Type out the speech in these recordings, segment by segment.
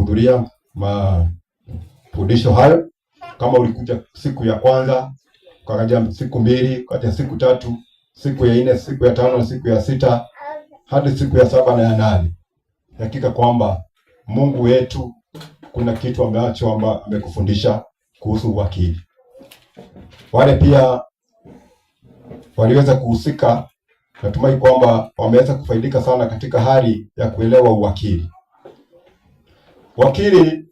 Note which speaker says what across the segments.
Speaker 1: kuhudhuria mafundisho hayo. Kama ulikuja siku ya kwanza, ukaja siku mbili, ukaja siku tatu, siku ya 4, siku ya 5, siku ya 6 hadi siku ya 7 na ya 8, hakika kwamba Mungu wetu kuna kitu ambacho amekufundisha kuhusu uwakili. Wale pia waliweza kuhusika, natumai kwamba wameweza kufaidika sana katika hali ya kuelewa uwakili. Wakili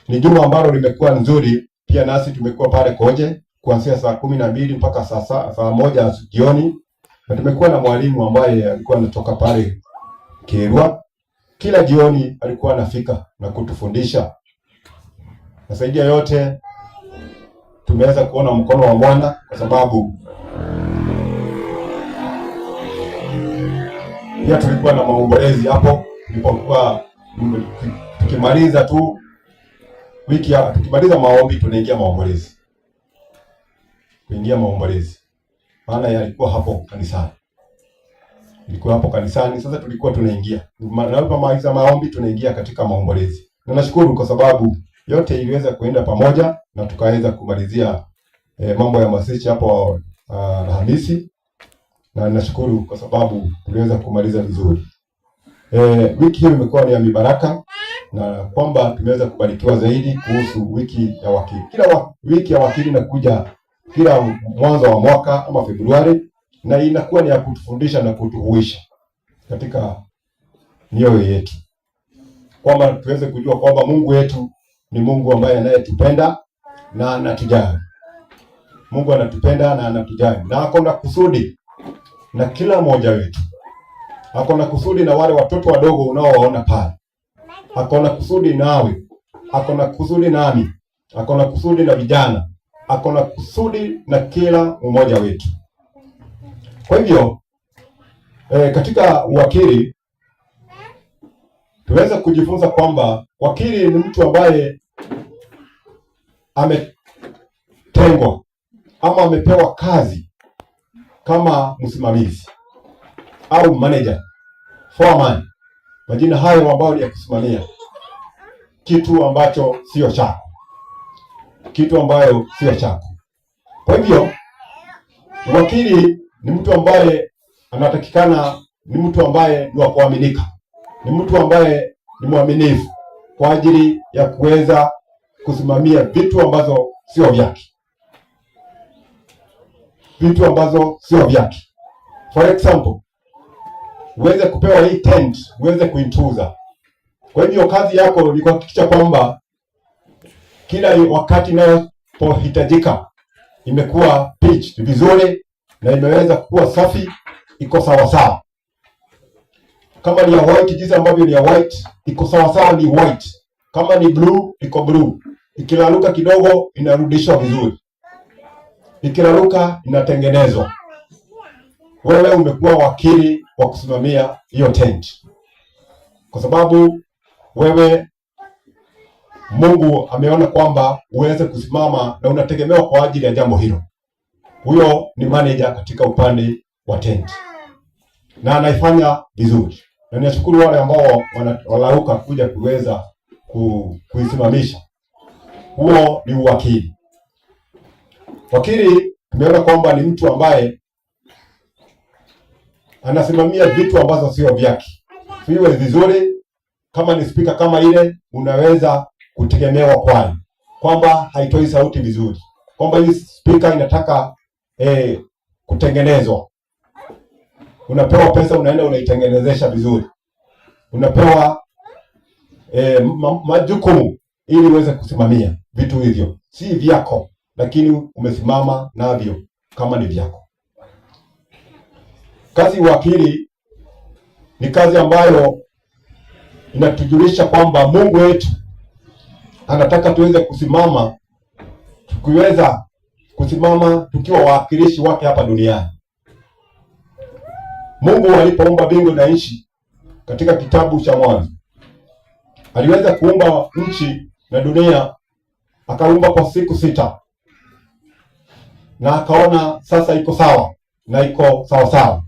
Speaker 1: ni juma ambalo limekuwa nzuri, pia nasi tumekuwa pale Koje kuanzia saa 12 mpaka saa 1 jioni, na tumekuwa na mwalimu ambaye alikuwa anatoka pale Kerwa. Kila jioni alikuwa anafika na kutufundisha. Na zaidi ya yote tumeweza kuona mkono wa Bwana, kwa sababu pia tulikuwa na maombolezi hapo tulipokuwa tukimaliza tu wiki tukimaliza maombi tunaingia maombolezi. Kuingia maombolezi maana yalikuwa hapo kanisani. Ilikuwa hapo kanisani, sasa tulikuwa tunaingia. Tunapomaliza maombi tunaingia katika maombolezi. Na nashukuru kwa sababu yote iliweza kuenda pamoja na tukaweza kumalizia mambo ya mazishi hapo Alhamisi. Na nashukuru kwa sababu tuliweza kumaliza vizuri. Wiki hii imekuwa ni ya mibaraka, na kwamba tumeweza kubarikiwa zaidi kuhusu wiki ya wakili. Kila wiki ya wakili inakuja kila mwanzo wa mwaka ama Februari, na inakuwa ni ya kutufundisha na kutuhuisha katika mioyo yetu, kwamba tuweze kujua kwamba Mungu wetu ni Mungu ambaye anayetupenda na anatujali. Mungu anatupenda na anatujali, na ako na kusudi na kila mmoja wetu. Ako na kusudi na wale watoto wadogo unaowaona pale. Ako na kusudi nawe. Ako na kusudi nami. Ako na kusudi na vijana. Ako na kusudi na kila mmoja wetu. Kwa hivyo katika uwakili tuweza kujifunza kwamba wakili ni mtu ambaye ametengwa ama amepewa kazi kama msimamizi au manager, foreman, majina hayo ambayo ni ya kusimamia kitu ambacho sio chako, kitu ambayo sio chako. Kwa hivyo wakili ni mtu ambaye anatakikana, ni mtu ambaye ni wa kuaminika, ni mtu ambaye ni mwaminifu kwa ajili ya kuweza kusimamia vitu ambazo sio vyake, vitu ambazo sio vyake. For example, uweze kupewa hii tent, uweze kuitunza. Kwa hivyo kazi yako ni kuhakikisha kwamba kila wakati inapohitajika imekuwa pitched vizuri na imeweza kuwa safi, iko sawa sawa. Kama ni ya white, jinsi ambavyo ni ya white, iko sawa sawa, ni white. Kama ni blue, iko blue. Ikilaluka kidogo inarudishwa vizuri. Ikilaluka inatengenezwa. Wewe umekuwa wakili wa kusimamia hiyo tent, kwa sababu wewe Mungu ameona kwamba uweze kusimama na unategemewa kwa ajili ya jambo hilo. Huyo ni manager katika upande wa tent, na anaifanya vizuri, na ninashukuru wale ambao wanalauka kuja kuweza kuisimamisha. Huo ni uwakili. Wakili tumeona kwamba ni mtu ambaye anasimamia vitu ambazo sio vyake viwe vizuri. Kama ni speaker kama ile, unaweza kutegemewa kwayo kwamba haitoi sauti vizuri, kwamba hii speaker inataka kutengenezwa. Unapewa pesa, unaenda unaitengenezesha vizuri. Unapewa majukumu ili uweze kusimamia vitu hivyo, si vyako, lakini umesimama navyo kama ni vyako. Kazi ya wakili ni kazi ambayo inatujulisha kwamba Mungu wetu anataka tuweze kusimama, tukiweza kusimama tukiwa wawakilishi wake hapa duniani. Mungu alipoumba mbingu na nchi katika kitabu cha Mwanzo, aliweza kuumba nchi na dunia, akaumba kwa siku 6. Na akaona sasa iko sawa na iko sawa sawa,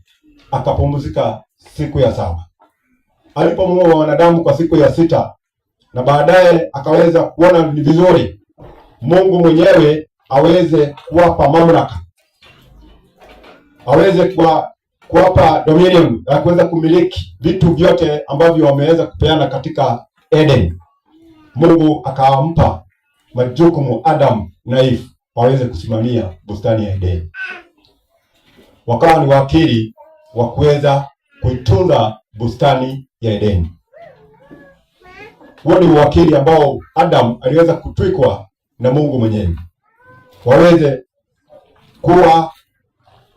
Speaker 1: akapumzika siku ya 7. alipomuumba wanadamu kwa siku ya sita, na baadaye akaweza kuona ni vizuri Mungu mwenyewe aweze kuwapa mamlaka, aweze kuwapa dominion ya kuweza kumiliki vitu vyote ambavyo wameweza kupeana katika Eden. Mungu akampa majukumu Adam na Eve waweze kusimamia bustani ya Eden. Wakawa ni wakili wa kuweza kuitunza bustani ya Eden. Huo ni wakili ambao Adam aliweza kutwikwa na Mungu mwenyewe, waweze kuwa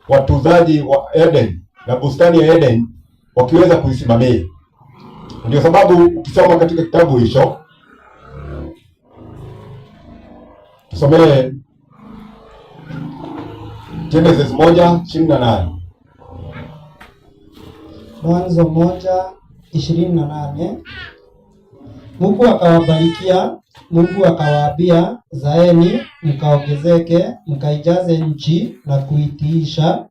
Speaker 1: watunzaji wa Eden na bustani ya Eden, wakiweza kuisimamia. Ndio sababu ukisoma katika kitabu hicho, tusomee Genesis 1:28.
Speaker 2: Mwanzo 1:28. Mungu akawabarikia, Mungu akawaambia, zaeni mkaongezeke, mkaijaze nchi na kuitiisha,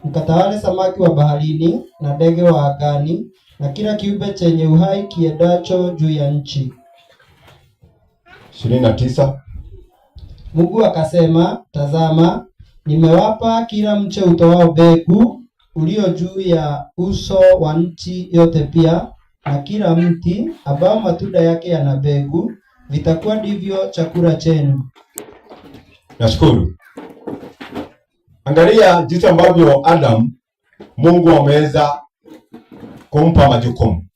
Speaker 2: mkatawale samaki wa baharini na ndege wa angani na kila kiumbe chenye uhai kiendacho juu ya nchi.
Speaker 1: 29.
Speaker 2: Mungu akasema, tazama, nimewapa kila mche utoao mbegu ulio juu ya uso wa nchi yote, pia na kila mti ambao matunda yake yana mbegu, vitakuwa ndivyo chakula chenu.
Speaker 1: Nashukuru. Angalia jinsi ambavyo Adam Mungu ameweza kumpa majukumu.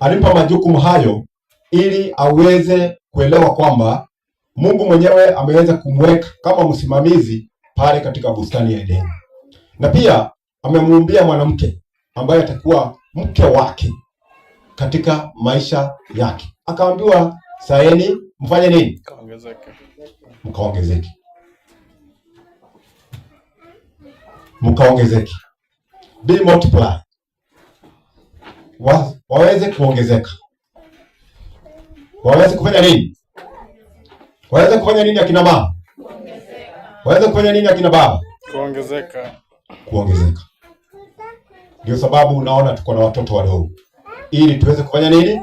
Speaker 1: Alimpa majukumu hayo ili aweze kuelewa kwamba Mungu mwenyewe ameweza kumweka kama msimamizi pale katika bustani ya Edeni. Na pia amemuumbia mwanamke ambaye atakuwa mke wake katika maisha yake. Akaambiwa, saeni mfanye nini? Mkaongezeke. Mkaongezeke. Be multiply. Waweze kuongezeka. Waweze kufanya nini? Waweze kufanya nini akina mama? Waweze kufanya nini akina baba?
Speaker 3: Kuongezeka.
Speaker 1: Kuongezeka. Ndio sababu unaona tuko na watoto wadogo, ili tuweze kufanya nini?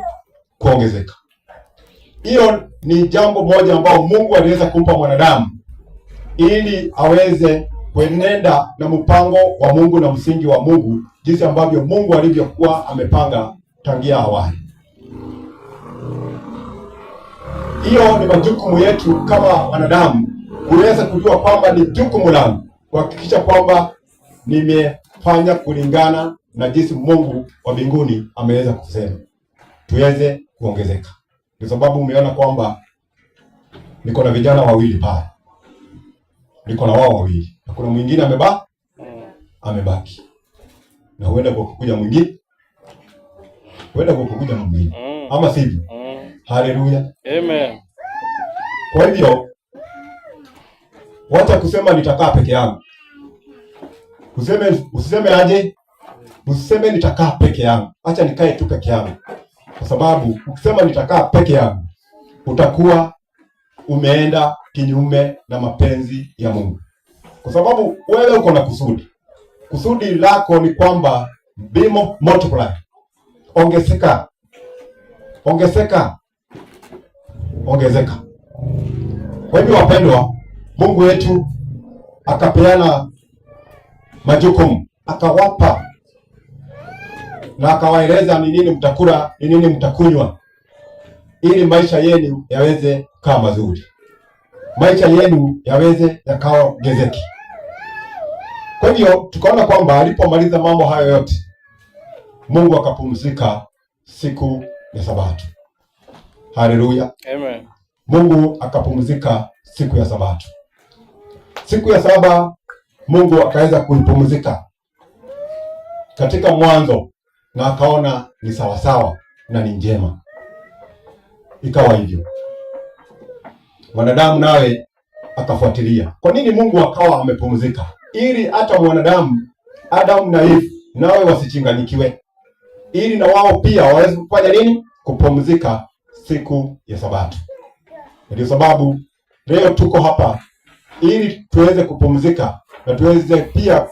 Speaker 1: Kuongezeka. Hiyo ni jambo moja ambao Mungu aliweza kumpa mwanadamu ili aweze kuenenda na mpango wa Mungu na msingi wa Mungu, jinsi ambavyo Mungu alivyokuwa amepanga tangia awali. Hiyo ni majukumu yetu kama wanadamu, kuweza kujua kwamba ni jukumu langu kuhakikisha kwamba nimefanya kulingana na jinsi Mungu wa mbinguni ameweza kusema tuweze kuongezeka. Kwa sababu umeona kwamba niko na vijana wawili pale, niko na wao wawili, na kuna mwingine amebaki, na huenda kwa kukuja mwingine, ama sivyo? Haleluya,
Speaker 3: amen.
Speaker 1: Kwa hivyo wacha kusema nitakaa peke yangu. Usiseme aje? Usiseme nitakaa peke yangu. Acha nikae tu peke yangu. Kwa sababu ukisema nitakaa peke yangu, utakuwa umeenda kinyume na mapenzi ya Mungu. Kwa sababu wewe uko na kusudi. Kusudi lako ni kwamba be multiply. Ongezeka. Ongezeka. Ongezeka. Kwa hivyo wapendwa, Mungu wetu akapeana majukumu, akawapa na akawaeleza ni nini mtakula, ni nini mtakunywa, ili maisha yenu yaweze kuwa mazuri, maisha yenu yaweze yakaongezeke. Kwa hivyo tukaona kwamba alipomaliza mambo hayo yote, Mungu akapumzika siku ya Sabato. Haleluya,
Speaker 3: amen.
Speaker 1: Mungu akapumzika siku ya Sabato. Siku ya saba Mungu akaweza kuipumzika katika mwanzo, na akaona ni sawasawa na ni njema. Ikawa hivyo. Mwanadamu nawe akafuatilia. Kwa nini Mungu akawa amepumzika? Ili hata mwanadamu Adam na Eve nawe wasichanganyikiwe, ili na wao pia waweze kufanya nini? Kupumzika siku ya Sabato. Ndio sababu leo tuko hapa ili tuweze kupumzika na tuweze pia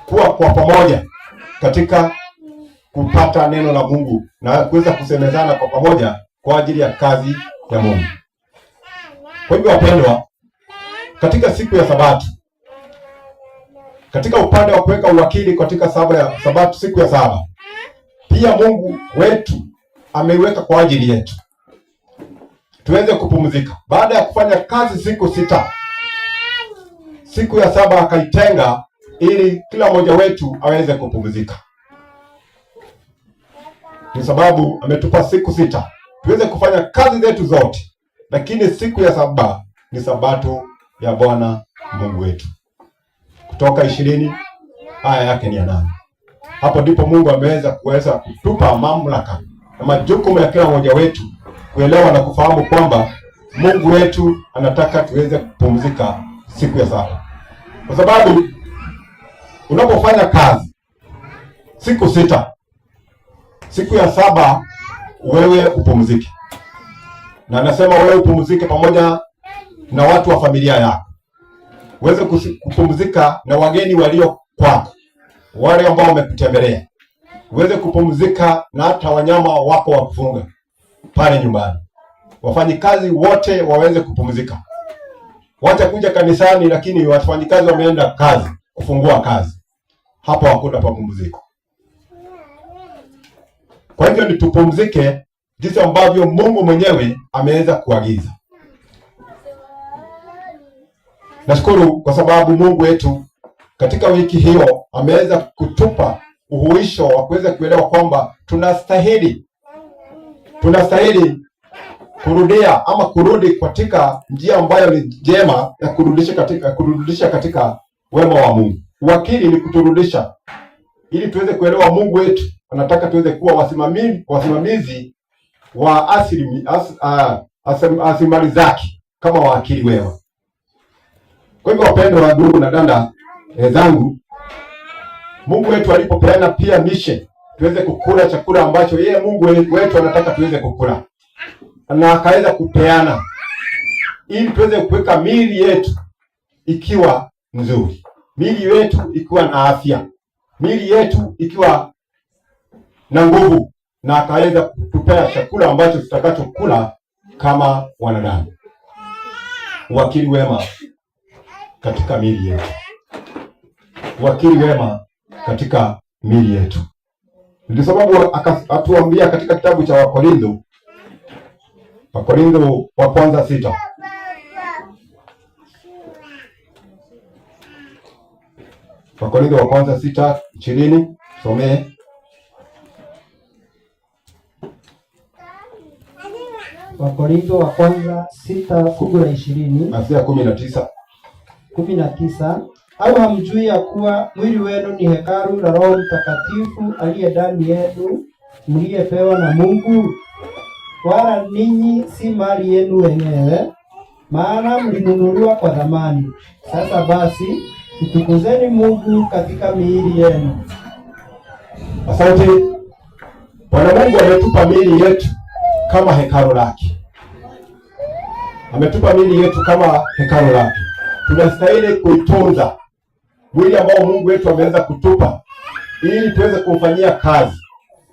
Speaker 1: kuwa kwa pamoja katika kupata neno la Mungu na kuweza kusemezana kwa pamoja kwa ajili ya kazi ya Mungu. Kwa hivyo wapendwa, katika siku ya Sabato, katika upande wa kuweka uwakili katika Sabato, siku ya saba, pia Mungu wetu ameiweka kwa ajili yetu tuweze kupumzika. Baada ya kufanya kazi siku 6, siku ya saba akaitenga ili kila mmoja wetu aweze kupumzika. Ni sababu ametupa siku 6 tuweze kufanya kazi zetu zote, lakini siku ya saba ni Sabato ya Bwana Mungu wetu. Kutoka 20 aya yake ni 8. Hapo ndipo Mungu ameweza kutupa mamlaka na majukumu ya kila mmoja wetu kuelewa na kufahamu kwamba Mungu wetu anataka tuweze kupumzika siku ya saba. Kwa sababu unapofanya kazi siku 6, siku ya saba wewe upumzike. Na anasema wewe upumzike pamoja na watu wa familia yako. Uweze kupumzika na wageni walio kwako, wale ambao wamekutembelea. Uweze kupumzika na hata wanyama wako wa kufunga pale nyumbani. Wafanyikazi wote waweze kupumzika. Wacha kuja kanisani lakini wafanyikazi wameenda kazi, kufungua kazi. Hapo hakuna mapumziko. Kwa hivyo ni tupumzike jinsi ambavyo Mungu mwenyewe ameweza kuagiza. Nashukuru kwa sababu Mungu wetu katika wiki hiyo ameweza kutupa uhuisho wa kuweza kuelewa kwamba tunastahili kurudia ama kurudi katika njia ambayo ni njema ya kurudisha katika wema wa Mungu. Uwakili ni kuturudisha ili tuweze kuelewa Mungu wetu anataka tuweze kuwa wasimamizi wa asilimali zake kama waakili wema. Kwa hivyo wapendwa wa ndugu na dada zangu, Mungu wetu alipopeana pia mishe tuweze kukula chakula ambacho yeye Mungu wetu anataka tuweze kukula, na akaweza kupeana ili tuweze kuweka miili yetu ikiwa nzuri, miili yetu ikiwa na afya, miili yetu ikiwa na nguvu, na akaweza kutupea chakula ambacho tutakachokula kama wanadamu. Uwakili wema katika miili yetu, uwakili wema katika miili yetu. Ndio sababu atuambia katika kitabu cha Wakorintho wa kwanza 6. Wakorintho wa kwanza 6:20, somee.
Speaker 2: Wakorintho wa kwanza 6:20
Speaker 1: na 19.
Speaker 2: 19. Au hamjui ya kuwa mwili wenu ni hekalu la Roho Mtakatifu aliye ndani yenu, mliyepewa na Mungu, wala ninyi si mali yenu wenyewe, maana mlinunuliwa kwa thamani. Sasa basi mtukuzeni Mungu katika miili yenu.
Speaker 1: Asante. Bwana Mungu ametupa miili yetu kama hekalu lake. Ametupa miili yetu kama hekalu lake. Tunastahili kuitunza mwili ambao Mungu wetu ameweza kutupa ili tuweze kumfanyia kazi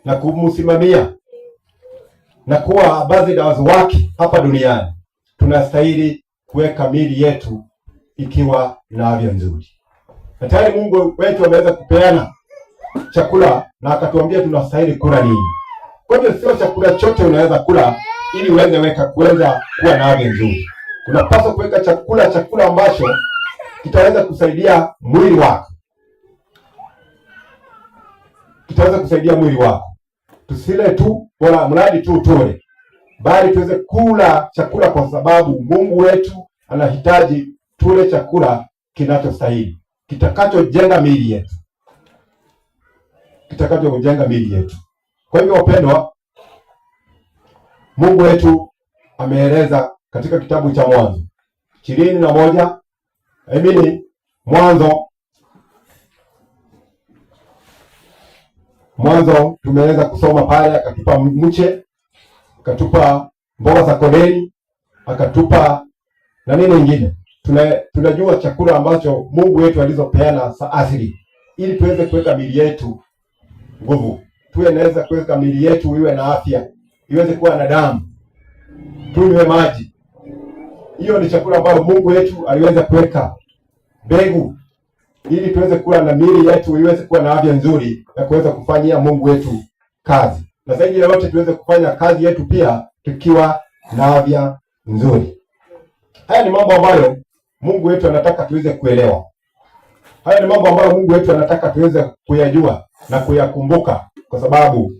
Speaker 1: na kumsimamia na kuwa ambassadors wake hapa duniani. Tunastahili kuweka miili yetu ikiwa na afya nzuri. Na tayari Mungu wetu ameweza kupeana chakula na akatuambia tunastahili kula nini. Kwa hivyo sio chakula chote unaweza kula ili kuweza kuwa na afya nzuri. Unapaswa kuweka chakula ambacho kitaweza kusaidia mwili wako. Kitaweza kusaidia mwili wako. Tusile tu wala mradi tu tule, bali tuweze kula chakula kwa sababu Mungu wetu anahitaji tule chakula kinachostahili, kitakachojenga miili yetu. Kitakachojenga miili yetu. Kwa hivyo wapendwa, Mungu wetu ameeleza katika kitabu cha Mwanzo 21, Mwanzo tumeweza kusoma pale, akatupa mche, akatupa mboga za kondeni, akatupa na nini nyingine. Tunajua chakula ambacho Mungu wetu alizopeana za asili ili tuweze kuweka miili yetu nguvu naweza kuweka miili yetu iwe na afya, iweze kuwa na damu, tunywe maji. Hiyo ni chakula ambayo Mungu wetu aliweza kuweka mbegu ili tuweze kula na miili yetu iweze kuwa na afya nzuri na kuweza kufanyia Mungu wetu kazi, na zaidi ya yote tuweze kufanya kazi yetu pia tukiwa na afya nzuri. Haya ni mambo ambayo Mungu wetu anataka tuweze kuelewa. Haya ni mambo ambayo Mungu wetu anataka tuweze kuyajua na kuyakumbuka, kwa sababu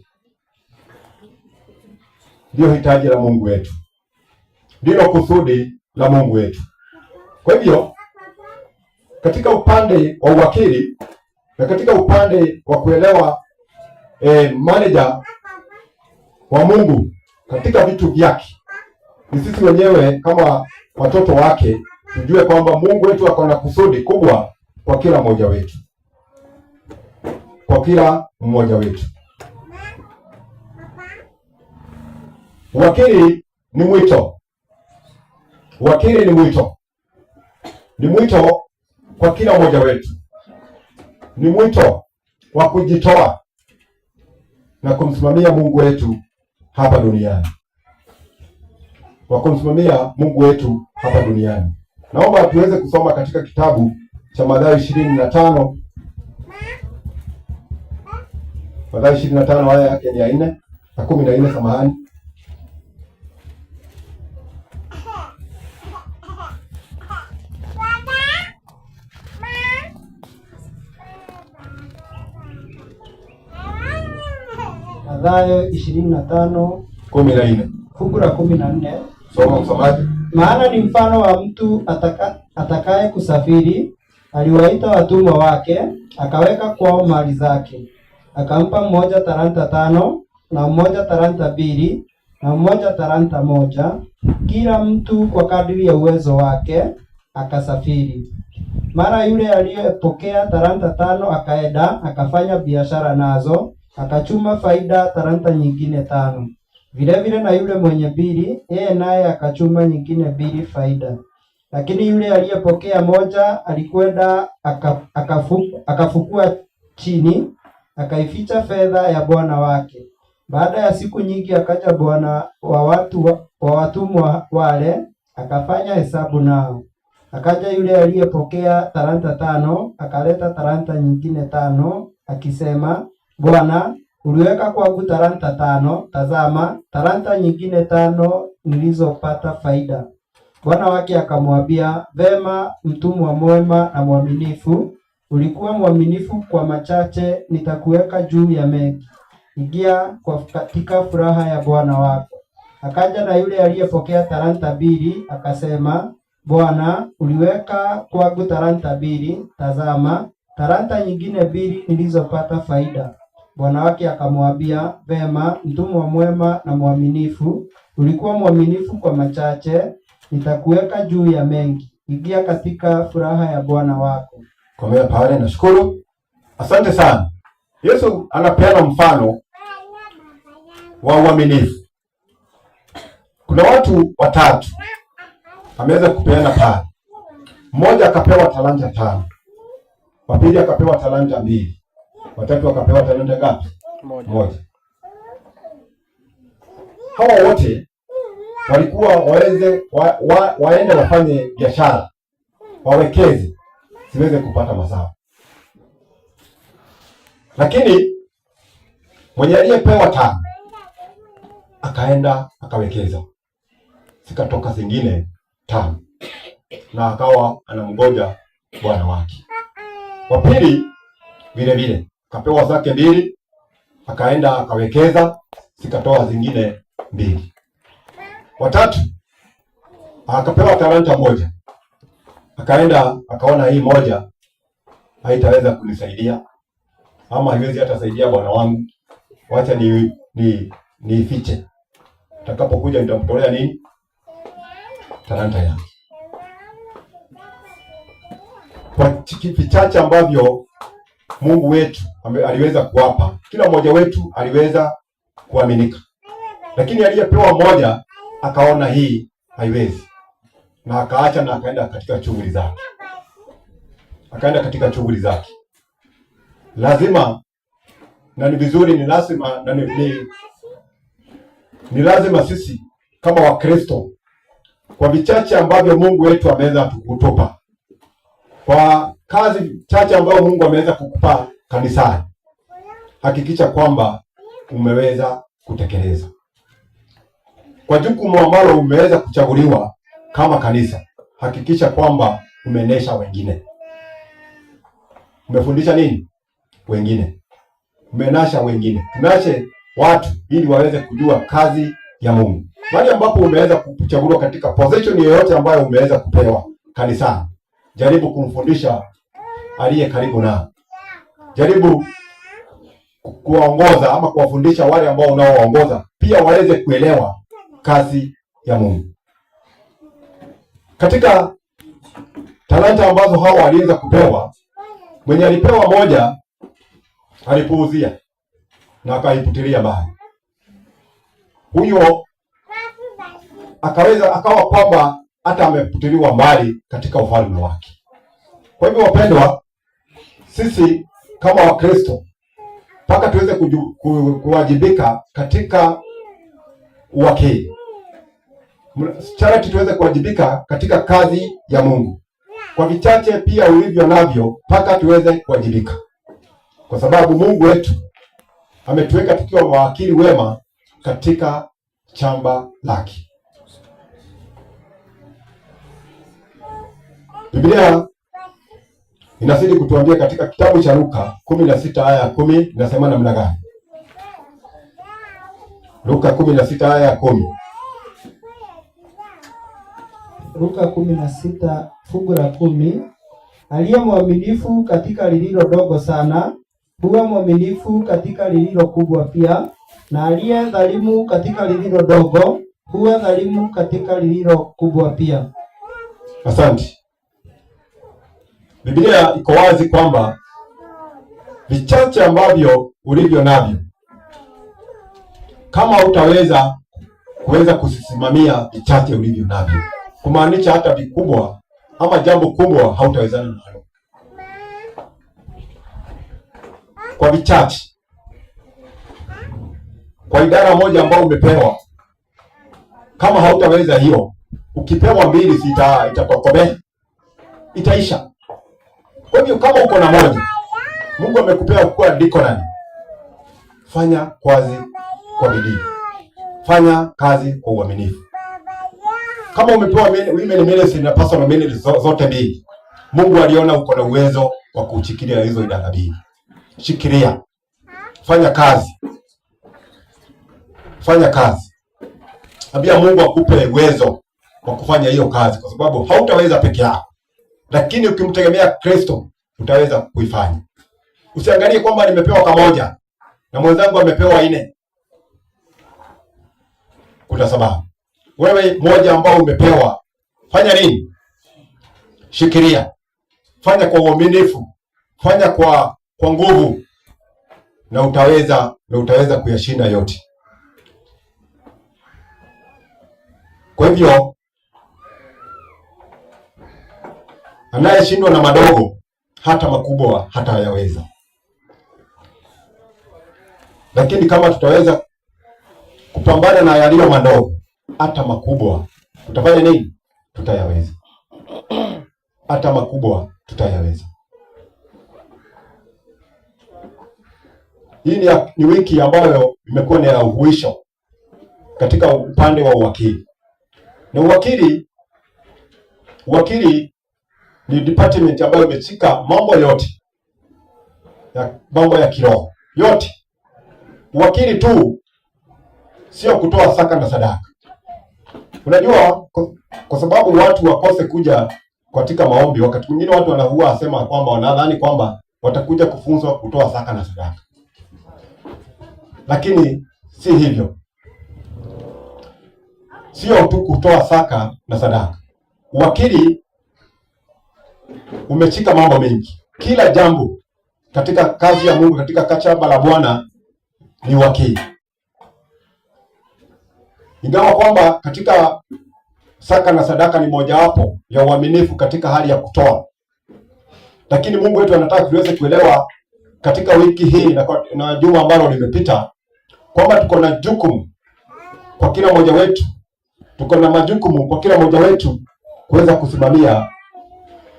Speaker 1: ndio hitaji la Mungu wetu, ndilo kusudi la Mungu wetu. Kwa hivyo katika upande wa uwakili na katika upande wa kuelewa manager wa Mungu katika vitu vyake, ni sisi wenyewe kama watoto wake tujue kwamba Mungu wetu ako na kusudi kubwa kwa kila mmoja wetu, kwa kila mmoja wetu. Uwakili ni mwito. Uwakili ni mwito. Ni mwito kwa kila mmoja wetu. Ni mwito wa kujitoa na kumsimamia Mungu wetu hapa duniani. Wa kumsimamia Mungu wetu hapa duniani. Naomba tuweze kusoma katika kitabu cha Mathayo 25. Mathayo 25 aya yake ni ya 4 na 14, samahani.
Speaker 2: Mathayo 25:14. Fungu la 14.
Speaker 1: Soma msomaji.
Speaker 2: Maana ni mfano wa mtu atakaye kusafiri, aliwaita watumwa wake, akaweka kwao mali zake. Akampa mmoja talanta 5, na mmoja talanta 2, na mmoja talanta 1, kila mtu kwa kadiri ya uwezo wake, akasafiri. Mara yule aliyepokea talanta 5 akaenda akafanya biashara nazo, akachuma faida talanta nyingine 5. Vile vile na yule mwenye 2, yeye naye akachuma nyingine 2 faida. Lakini yule aliyepokea 1 alikwenda akafukua chini, akaificha fedha ya bwana wake. Baada ya siku nyingi akaja bwana wa watumwa wale, akafanya hesabu nao. Akaja yule aliyepokea talanta 5, akaleta talanta nyingine 5, akisema, Bwana, uliweka kwangu talanta 5, tazama talanta nyingine 5 nilizopata faida. Bwana wake akamwambia, vema mtumwa mwema na mwaminifu, ulikuwa mwaminifu kwa machache, nitakuweka juu ya mengi. Ingia katika furaha ya bwana wako. Akaja na yule aliyepokea talanta 2, akasema, Bwana, uliweka kwangu talanta 2, tazama talanta nyingine 2 nilizopata faida. Bwana wake akamwambia, vema mtumwa mwema na mwaminifu, ulikuwa mwaminifu kwa machache, nitakuweka juu ya mengi. Ingia katika furaha ya bwana wako.
Speaker 1: Komea pale, nashukuru. Asante sana. Yesu anapeana mfano wa uaminifu. Kuna watu watatu ameweza kupeana pale. Mmoja akapewa talanta 5. Wa pili akapewa talanta 2. Watatu akapewa talanta ngapi? Moja. Hawa wote walikuwa waweze waende wafanye biashara, wawekeze, siweze kupata mazao. Lakini mwenye aliyepewa 5 akaenda akawekeza, zikatoka zingine 5, na akawa anamgoja bwana wake. Wa pili vile vile akapewa zake 2, akaenda akawekeza, zikatoa zingine 2. Watatu akapewa talanta 1, akaenda akaona hii 1 haitaweza kunisaidia, ama haiwezi hata saidia bwana wangu, wacha niifiche. Atakapokuja nitamtolea nini? Talanta yake. Kwa vichache ambavyo Mungu wetu aliweza kuwapa, kila mmoja wetu aliweza kuaminika. Lakini aliyepewa 1 akaona hii haiwezi, na akaacha na akaenda katika shughuli zake. Lazima na ni vizuri, ni lazima na ni lazima sisi kama Wakristo, kwa vichache ambavyo Mungu wetu ameweza kutupa, kwa kazi chache ambayo Mungu ameweza kukupa kanisani, hakikisha kwamba umeweza kutekeleza. Kwa jukumu ambalo umeweza kuchaguliwa kama kanisa, hakikisha kwamba umenesha wengine. Umefundisha nini? Wengine. Umenasha wengine. Tunashe watu ili waweze kujua kazi ya Mungu. Bali ambapo umeweza kuchaguliwa katika position yoyote ambayo umeweza kupewa kanisani, jaribu kumfundisha aliye karibu nao. Jaribu kuwaongoza ama kuwafundisha wale ambao unaowaongoza pia waweze kuelewa kazi ya Mungu. Katika talanta ambazo hao waliweza kupewa, mwenye alipewa moja alipuuzia na akaiputilia mbali. Huyo akawa kwamba hata ameputiliwa mbali katika ufalme wake. Kwa hivyo wapendwa, sisi kama Wakristo mpaka tuweze kuwajibika katika uwakili. Charity tuweze kuwajibika katika kazi ya Mungu. Kwa vichache pia ulivyo navyo, mpaka tuweze kuwajibika. Kwa sababu Mungu wetu ametuweka tukiwa mawakili wema katika shamba lake. Biblia inazidi kutuambia katika kitabu cha Luka 16 aya ya 10 inasema namna gani? Luka 16 aya ya 10.
Speaker 2: Luka 16 fungu la 10. Aliye mwaminifu katika lililo dogo sana, huwa mwaminifu katika lililo kubwa pia, na aliye dhalimu katika lililo dogo, huwa dhalimu katika lililo kubwa pia.
Speaker 1: Asante. Biblia iko wazi kwamba vichache ambavyo ulivyo navyo, kama utaweza kusimamia vichache ulivyo navyo, kumaanisha hata vikubwa ama jambo kubwa hautawezana nalo. Kwa vichache, kwa idara moja ambayo umepewa, kama hautaweza hiyo, ukipewa mbili itatokomea, itaisha. Kwa hivyo kama uko na moja, Mungu amekupea kuwa dikonani, fanya kazi kwa bidii, fanya kazi kwa uaminifu. Kama umepewa women ministry na personal ministry zote mbili, Mungu aliona uko na uwezo wa kushikilia hizo idara mbili. Shikilia, fanya kazi, fanya kazi. Ambia Mungu akupe uwezo wa kufanya hiyo kazi, kwa sababu hautaweza peke yako. Lakini ukimtegemea Kristo utaweza kuifanya. Usiangalie kwamba nimepewa kamoja na mwenzangu amepewa 4. Kuna sababu. Wewe moja ambao umepewa, fanya nini? Shikilia. Fanya kwa uaminifu. Fanya kwa nguvu, na utaweza kuyashinda yote. Kwa hivyo anayeshindwa na madogo, hata makubwa hata hayaweza. Lakini kama tutaweza kupambana na yaliyo madogo, hata makubwa tutafanya nini? Tutayaweza. Hata makubwa tutayaweza. Hii ni wiki ambayo imekuwa ni ya uhuisho katika upande wa uwakili. Na uwakili ni department ambayo imeshika mambo yote mambo ya kiroho yote. Uwakili tu sio kutoa zaka na sadaka. Unajua, kwa sababu watu wakose kuja katika maombi, wakati mwingine watu wanahuwa asema kwamba wanadhani kwamba watakuja kufunzwa kutoa zaka na sadaka. Lakini si hivyo. Sio tu kutoa zaka na sadaka. Uwakili umeshika mambo mengi. Kila jambo katika kazi ya Mungu, katika shamba la Bwana ni wakili. Ingawa kwamba katika zaka na sadaka ni mojawapo ya uaminifu katika hali ya kutoa, lakini Mungu wetu anataka tuweze kuelewa katika wiki hii na juma ambalo limepita, kwamba tuko na jukumu kwa kila mmoja wetu, tuko na majukumu kwa kila mmoja wetu kuweza kusimamia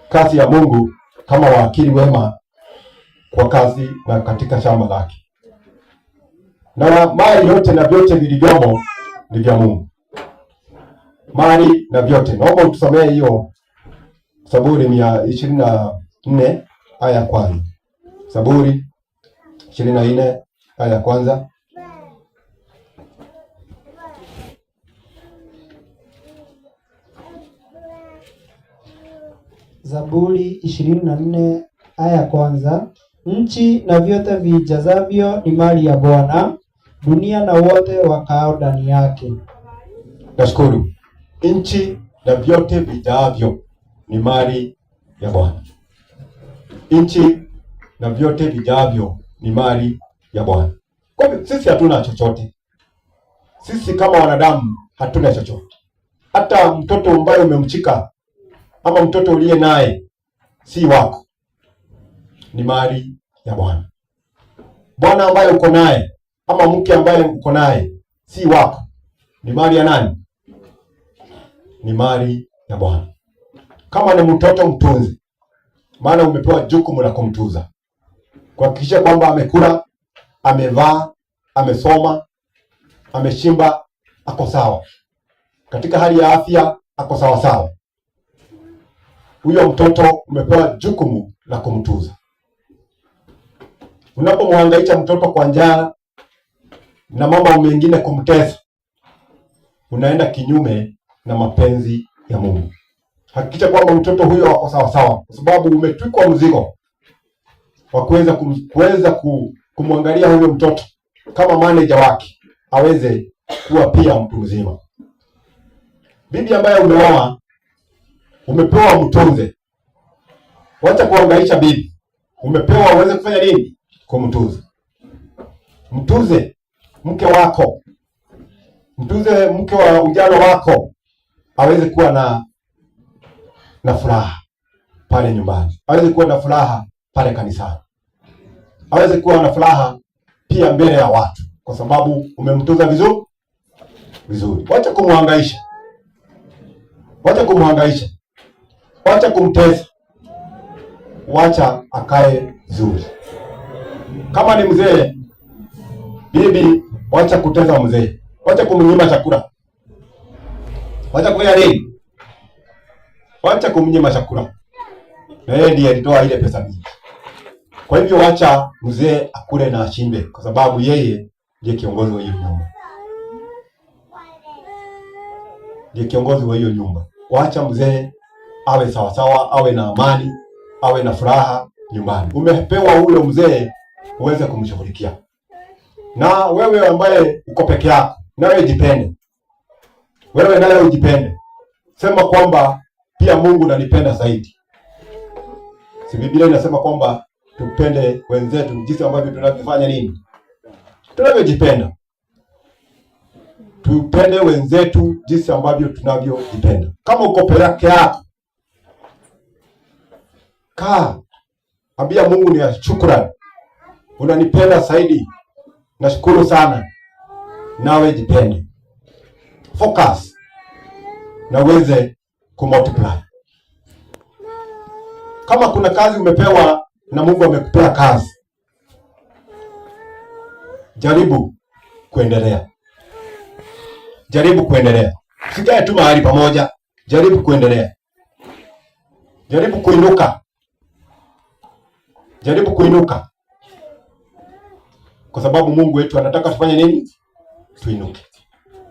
Speaker 1: kazi ya Mungu kama wakili wema kwa kazi na katika shamba lake. Na mali yote na vyote vilivyomo ni vya Mungu. Mali na vyote. Naomba utusomee hiyo Zaburi 124 aya ya kwanza. Zaburi 24 aya ya kwanza.
Speaker 2: Zaburi 24 aya ya kwanza. Nchi na vyote vijazavyo ni mali ya Bwana, dunia na wote wakao ndani yake.
Speaker 1: Nashukuru. Nchi na vyote vijavyo ni mali ya Bwana. Nchi na vyote vijavyo ni mali ya Bwana. Kwa hivyo sisi hatuna chochote. Sisi kama wanadamu hatuna chochote. Hata mtoto ambaye umemchika ama mtoto uliye naye si wako, ni mali ya Bwana. Bwana ambaye uko naye ama mke ambaye uko naye si wako, ni mali ya nani? Ni mali ya Bwana. Kama ni mtoto, mtunze, maana umepewa jukumu la kumtunza, kuhakikisha kwamba amekula, amevaa, amesoma, ameshimba, ako sawa katika hali ya afya, ako sawa sawa. Huyo mtoto umepewa jukumu la kumtunza. Unapomhangaisha mtoto kwa njaa na mambo mengine kumtesa, unaenda kinyume na mapenzi ya Mungu. Hakikisha kwamba mtoto huyo wako sawa sawa, kwa sababu umetwikwa mzigo wa kuweza kumwangalia huyo mtoto kama manager wake, aweze kuwa pia mtu mzima. Bibi ambaye umeoa, umepewa mtunze. Wacha kuhangaisha bibi. Umepewa uweze kufanya nini? Kumtunza. Mtunze mke wako. Mtunze mke wa ujana wako, aweze kuwa na furaha pale nyumbani. Aweze kuwa na furaha pale kanisani. Aweze kuwa na furaha pia mbele ya watu, kwa sababu umemtunza vizuri. Wacha kumhangaisha. Wacha kumhangaisha. Wacha kumtesa. Wacha akae vizuri. Kama ni mzee, bibi, wacha kutesa mzee. Wacha kumnyima chakula. Wacha kufanya nini? Wacha kumnyima chakula. Na yeye ndiye alitoa ile pesa mingi. Kwa hivyo wacha mzee akule na ashimbe, kwa sababu yeye ndiye kiongozi wa hiyo nyumba. Ndiye kiongozi wa hiyo nyumba. Wacha mzee awe sawa sawa, awe na amani, awe na furaha nyumbani. Umepewa ule mzee uweze kumshughulikia. Na wewe ambaye uko peke yako, nawe jipende. Wewe nawe ujipende. Sema kwamba pia Mungu ananipenda zaidi. Si Biblia inasema kwamba tupende wenzetu jinsi ambavyo tunavyofanya nini? Tunavyojipenda. Tupende wenzetu jinsi ambavyo tunavyojipenda. Kama uko peke yako, ambia Mungu ni shukrani. Unanipenda zaidi. Nashukuru sana. Nawe jipende. Focus na uweze kumultiply. Kama kuna kazi umepewa na Mungu amekupea kazi, jaribu kuendelea. Jaribu kuendelea. Sikae tu mahali pamoja. Jaribu kuendelea. Jaribu kuinuka. Jaribu kuinuka. Kwa sababu Mungu wetu anataka tufanye nini? Tuinuke.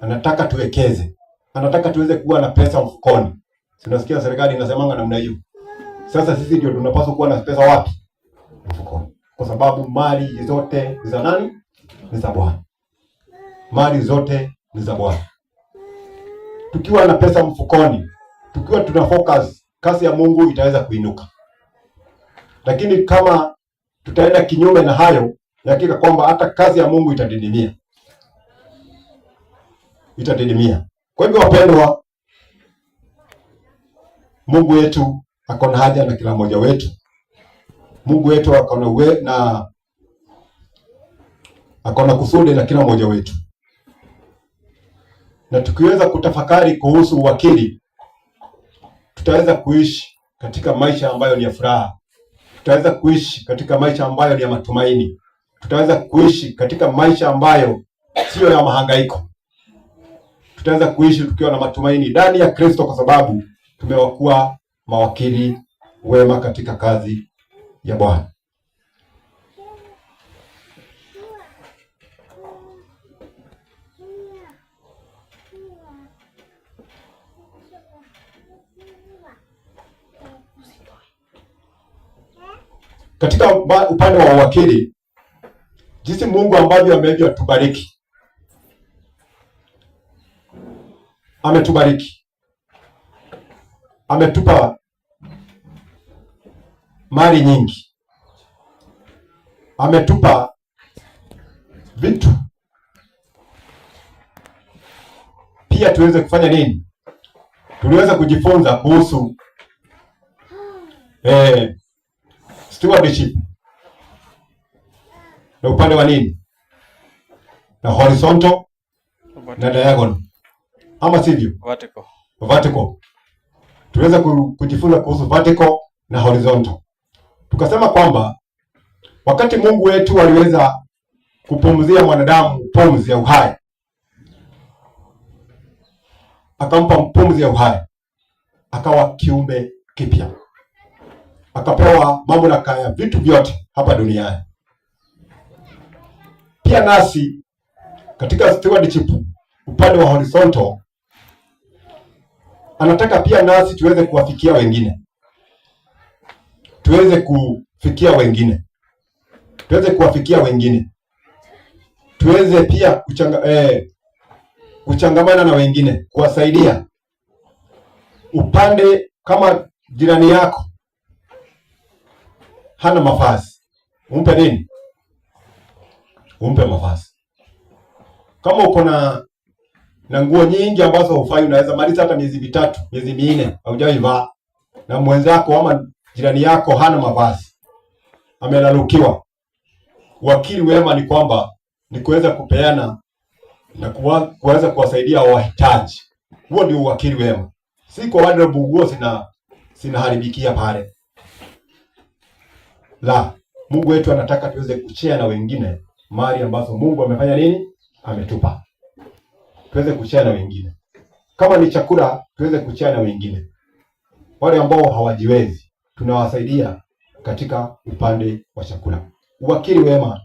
Speaker 1: Anataka tuwekeze. Anataka tuweze kuwa na pesa mfukoni. Tunasikia serikali inasemanga namna hiyo. Sasa sisi ndio tunapaswa kuwa na pesa wapi? Mfukoni. Kwa sababu mali zote ni za nani? Ni za Bwana. Mali zote ni za Bwana. Tukiwa na pesa mfukoni, tukiwa tuna focus, kazi ya Mungu itaweza kuinuka. Lakini kama tutaenda kinyume na hayo, hakika kwamba hata kazi ya Mungu itadidimia. Itadidimia. Kwa hivyo wapendwa, Mungu wetu ako na haja na kila mmoja wetu. Mungu wetu ako na Akona kusudi na kila mmoja wetu, na tukiweza kutafakari kuhusu uwakili, tutaweza kuishi katika maisha ambayo ni ya furaha, tutaweza kuishi katika maisha ambayo ni ya matumaini, tutaweza kuishi katika maisha ambayo sio ya mahangaiko, tutaweza kuishi tukiwa na matumaini ndani ya Kristo, kwa sababu tumewakuwa mawakili wema katika kazi ya Bwana. Katika upande wa uwakili, jinsi Mungu ambavyo ametubariki, ametubariki, ametupa mali nyingi, ametupa vitu pia tuweze kufanya nini? Tuliweza kujifunza kuhusu stewardship na upande wa nini, na horizontal na diagonal, ama sivyo? Vertical. Tuweza kujifunza kuhusu vertical na horizontal. Tukasema kwamba wakati Mungu wetu aliweza kupumzia mwanadamu pumzi ya uhai, akampa pumzi ya uhai, akawa kiumbe kipya, akapewa mamlaka ya vitu vyote hapa duniani. Pia nasi katika stewardship upande wa horizontal, anataka pia nasi tuweze kuwafikia wengine, tuweze kufikia wengine, tuweze kuwafikia wengine, tuweze pia kuchangamana na wengine, kuwasaidia. Upande kama jirani yako hana mavazi, umpe nini? Umpe mavazi. Kama uko na nguo nyingi ambazo hufai, unaweza maliza hata miezi mitatu, miezi minne haujaivaa, na mwenzako ama jirani yako hana mavazi, amelalukiwa. Wakili wema ni kwamba ni kuweza kupeana na kuweza kuwasaidia wahitaji. Huo ndio wakili wema, si kwa wale nguo sinaharibikia pale. La, Mungu wetu anataka tuweze kushare na wengine mali ambazo Mungu amefanya nini? Ametupa. Tuweze kushare na wengine. Kama ni chakula, tuweze kushare na wengine. Wale ambao hawajiwezi, tunawasaidia katika upande wa chakula. Uwakili wema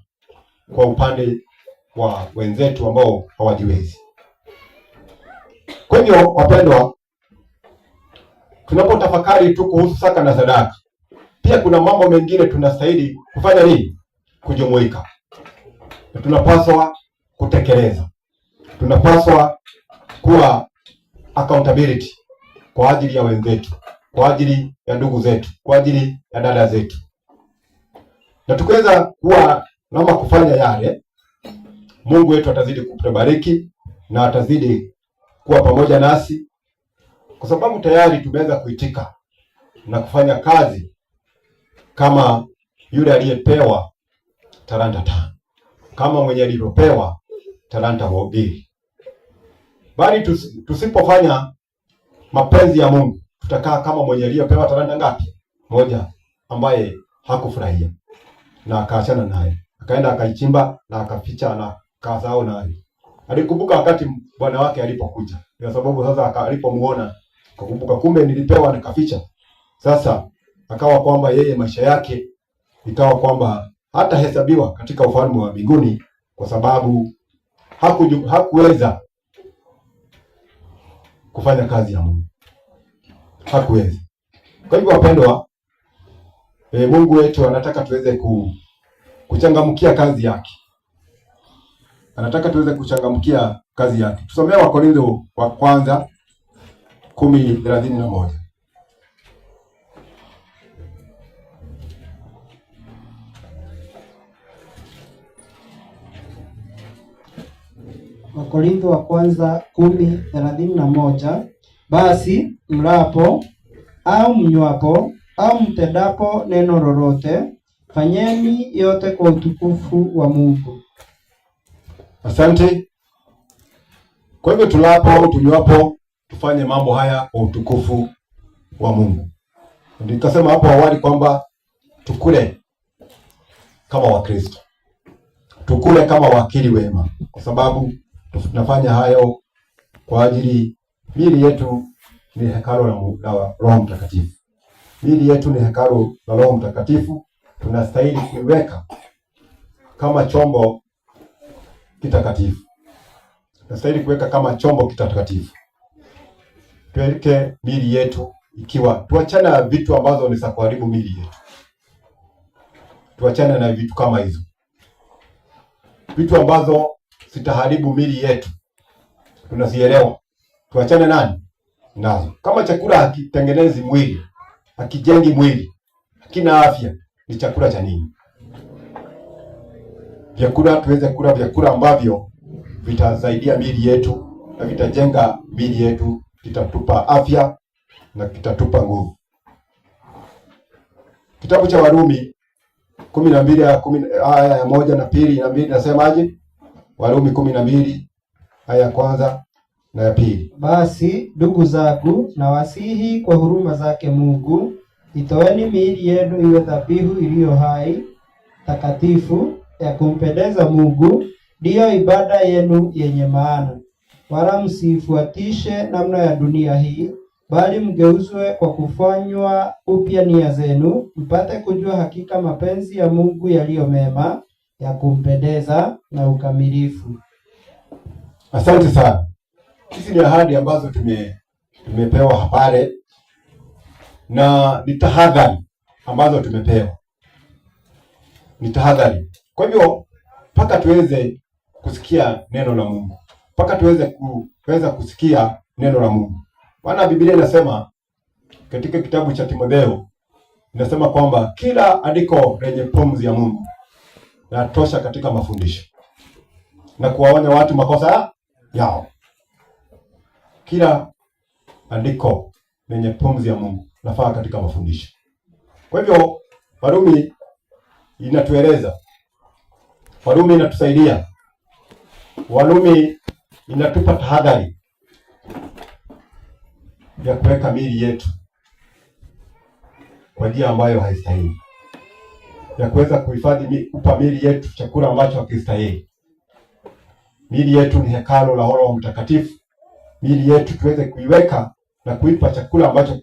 Speaker 1: kwa upande wa wenzetu ambao hawajiwezi. Kwa hivyo, wapendwa, tunapotafakari tu kuhusu zaka na sadaka, pia kuna mambo mengine tunastahili kufanya nini? Kujumuika. Na tunapaswa kutekeleza. Tunapaswa kuwa accountability kwa ajili ya wenzetu, kwa ajili ya ndugu zetu, kwa ajili ya dada zetu. Na tukiweza kuwa naomba kufanya yale, Mungu wetu atazidi kutubariki na atazidi kuwa pamoja nasi, kwa sababu tayari tumeweza kuitika na kufanya kazi kama yule aliyepewa talanta 5, kama mwenye alivyopewa talanta 2. Bali tusipofanya mapenzi ya Mungu, tutakaa kama mwenye aliyepewa talanta ngapi? 1, ambaye hakufurahia na akaachana naye, akaenda akaichimba na akaficha na kasahau naye. Alikumbuka wakati bwana wake alipokuja, kwa sababu sasa alipomuona akakumbuka, kumbe nilipewa nikaficha. Sasa akawa kwamba yeye maisha yake ikawa kwamba hata hesabiwa katika ufalme wa mbinguni, kwa sababu hakuweza kufanya kazi ya Mungu, hakuweza. Kwa hivyo wapendwa, Mungu wetu anataka tuweze kuchangamkia kazi yake, anataka tuweze kuchangamkia kazi yake. Tusomea Wakorintho wa kwanza 10:31.
Speaker 2: Wakorintho wa kwanza 10:31. Basi mlapo au mnywapo au mtendapo neno lolote, fanyeni yote kwa utukufu wa Mungu.
Speaker 1: Asante. Kwa hivyo tulapo au tunywapo, tufanye mambo haya kwa utukufu wa Mungu. Nikasema hapo awali kwamba tukule kama Wakristo, tukule kama wakili wema, kwa sababu tunafanya hayo kwa ajili miili yetu ni hekalu la Roho Mtakatifu. Miili yetu ni hekalu la Roho Mtakatifu, tunastahili kuiweka kama chombo kitakatifu. Tunastahili kuweka kama chombo kitakatifu. Tuweke miili yetu ikiwa, tuachane na vitu ambazo ni za kuharibu miili yetu. Tuachane na vitu kama hizo. Vitu ambazo zitaharibu miili yetu. Tunazielewa. Tuachane nazo. Kama chakula hakitengenezi mwili, hakijengi mwili, hakina afya, ni chakula cha nini? Vyakula, tuweze kula vyakula ambavyo vitasaidia miili yetu na vitajenga miili yetu, kitatupa afya na kitatupa nguvu. Kitabu cha Warumi 12 aya ya 1 na 2 nasemaje? Warumi 12 aya ya 1 na ya 2.
Speaker 2: Basi ndugu zangu, nawasihi kwa huruma zake Mungu, itoeni miili yenu iwe dhabihu iliyo hai, takatifu, ya kumpendeza Mungu, ndiyo ibada yenu yenye maana. Wala msifuatishe namna ya dunia hii, bali mgeuzwe kwa kufanywa upya nia zenu, mpate kujua hakika mapenzi ya Mungu yaliyo mema, ya kumpendeza na ukamilifu.
Speaker 1: Asante sana. Hizi ni ahadi ambazo tumepewa habari na ni tahadhari ambazo tumepewa. Ni tahadhari. Kwa hivyo mpaka tuweze kusikia neno la Mungu. Mpaka tuweze kusikia neno la Mungu. Maana Biblia inasema katika kitabu cha Timotheo, inasema kwamba kila andiko lenye pumzi ya Mungu linatosha katika mafundisho na kuwaonya watu makosa yao. Kila andiko lenye pumzi ya Mungu nafaa katika mafundisho. Kwa hivyo Warumi inatueleza, Warumi inatusaidia, Warumi inatupa tahadhari ya kuweka miili yetu kwa njia ambayo haistahili, ya kuweza kuhifadhi kupa miili yetu chakula ambacho hakistahili. Miili yetu ni hekalu la Roho Mtakatifu. Miili yetu tuweze kuiweka na kuipa chakula ambacho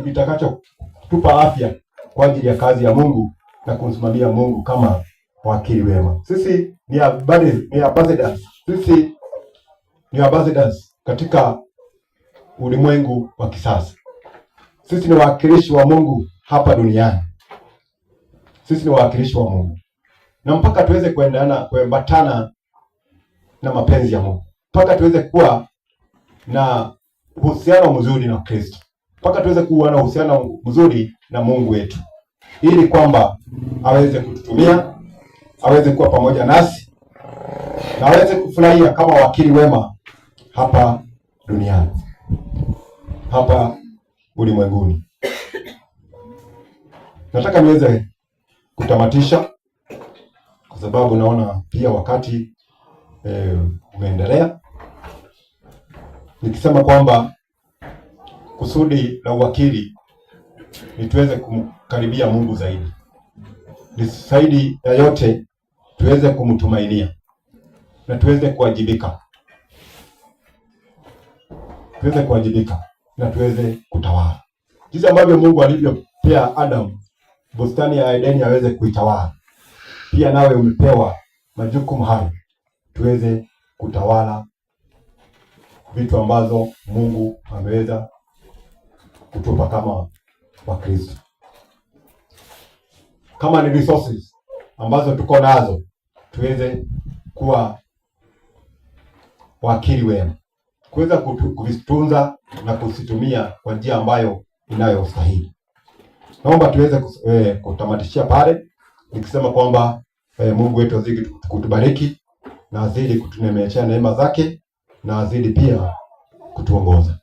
Speaker 1: kitakacho kutupa afya kwa ajili ya kazi ya Mungu na kumsimamia Mungu kama wakili wema. Sisi ni ambassadors. Sisi ni ambassadors katika ulimwengu wa kisasa. Sisi ni wawakilishi wa Mungu hapa duniani. Sisi ni wawakilishi wa Mungu. Na mpaka tuweze kuambatana na mapenzi ya Mungu. Mpaka tuweze kuwa na uhusiano mzuri na Kristo. Mpaka tuweze kuwa na uhusiano mzuri na Mungu wetu. Ili kwamba aweze kututumia, aweze kuwa pamoja nasi, na aweze kufurahia kama wakili wema hapa duniani, hapa ulimwenguni. Nataka niweze kutamatisha kwa sababu naona pia wakati umeendelea, nikisema kwamba kusudi la uwakili ni tuweze kumkaribia Mungu zaidi. Ni zaidi ya yote tuweze kumtumainia na tuweze kuwajibika. Tuweze kuwajibika na tuweze kutawala. Jinsi ambavyo Mungu alivyopea Adam bustani ya Edeni aweze kuitawala, pia nawe umepewa majukumu hayo. Tuweze kutawala vitu ambazo Mungu ameweza kutupa kama Wakristo. Kama ni resources ambazo tuko nazo, tuweze kuwa wakili wema, kuweza kuvitunza na kusitumia kwa njia ambayo inayostahili. Naomba tuweze kutamatishia pale nikisema kwamba Mungu wetu azidi kutubariki na azidi kutunemeshea neema zake na azidi pia kutuongoza.